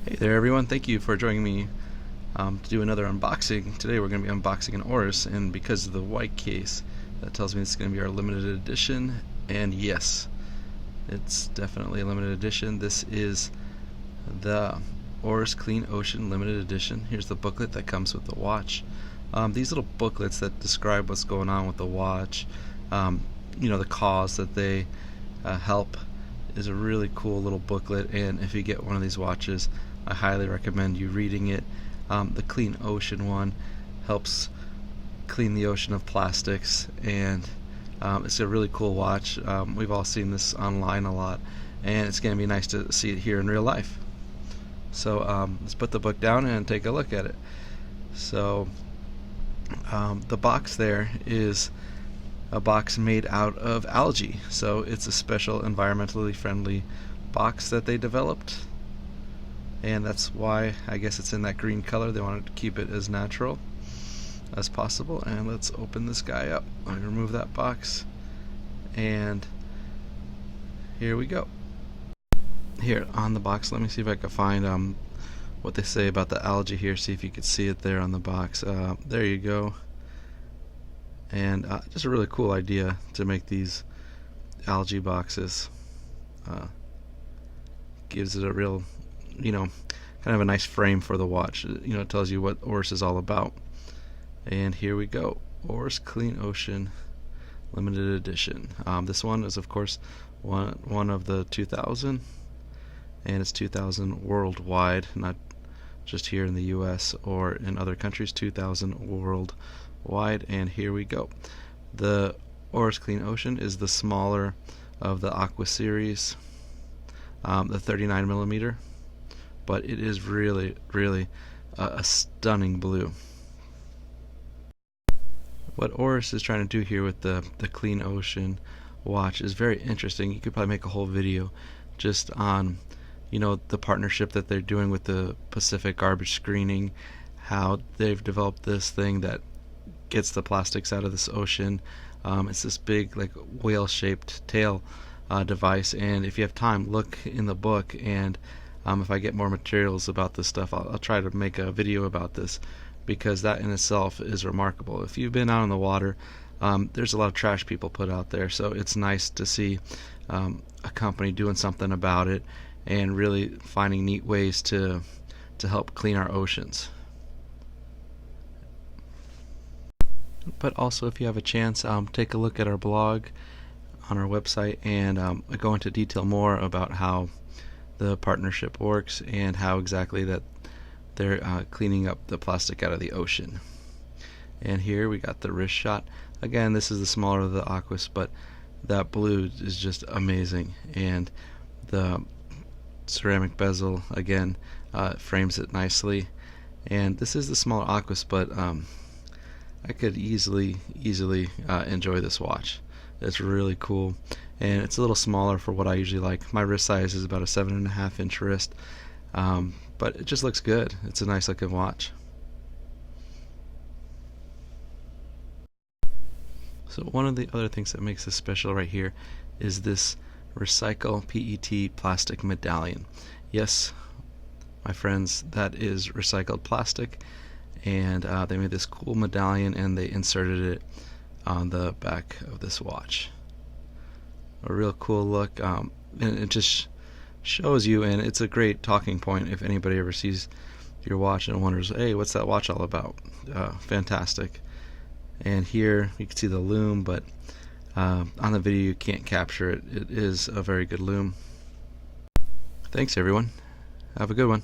Hey there everyone, thank you for joining me to do another unboxing. Today we're going to be unboxing an Oris, and because of the white case, that tells me it's going to be our limited edition, and yes, it's definitely a limited edition. This is the Oris Clean Ocean limited edition. Here's the booklet that comes with the watch. These little booklets that describe what's going on with the watch, the cause that they help, is a really cool little booklet, and if you get one of these watches, I highly recommend you reading it. The Clean Ocean one helps clean the ocean of plastics, and it's a really cool watch. We've all seen this online a lot, and it's going to be nice to see it here in real life. So let's put the book down and take a look at it. So the box there is a box made out of algae, so it's a special environmentally friendly box that they developed, and that's why I guess it's in that green color. They wanted to keep it as natural as possible. And let's open this guy up. Let me remove that box, and here we go. Here on the box, let me see if I can find what they say about the algae here. See if you can see it there on the box. There you go. And just a really cool idea to make these algae boxes. Gives it a real, kind of a nice frame for the watch. It tells you what Oris is all about. And here we go. Oris Clean Ocean limited edition. This one is, of course, one of the 2000, and it's 2000 worldwide, not just here in the US or in other countries. 2000 worldwide. And here we go. The Oris Clean Ocean is the smaller of the Aqua series, the 39 millimeter, but it is really a stunning blue. What Oris is trying to do here with the Clean Ocean watch is very interesting. You could probably make a whole video just on the partnership that they're doing with the Pacific garbage screening, how they've developed this thing that gets the plastics out of this ocean. It's this big, like, whale-shaped tail device, and if you have time, look in the book, and if I get more materials about this stuff, I'll try to make a video about this, because that in itself is remarkable. If you've been out on the water, there's a lot of trash people put out there, so it's nice to see a company doing something about it and really finding neat ways to help clean our oceans. But also, if you have a chance, take a look at our blog on our website, and go into detail more about how the partnership works and how exactly that they're cleaning up the plastic out of the ocean. And here we got the wrist shot. Again, this is the smaller of the Aquas, but that blue is just amazing, and the ceramic bezel again frames it nicely. And this is the smaller Aquas, but I could easily enjoy this watch. It's really cool, and it's a little smaller for what I usually like. My wrist size is about a 7.5 inch wrist, but it just looks good. It's a nice looking watch. So one of the other things that makes this special right here is this recycle PET plastic medallion. Yes, my friends, that is recycled plastic, and they made this cool medallion, and they inserted it on the back of this watch. A real cool look, and it just shows you, and it's a great talking point if anybody ever sees your watch and wonders, hey, what's that watch all about? Fantastic. And here you can see the lume, but on the video you can't capture it. It is a very good lume. Thanks everyone. Have a good one.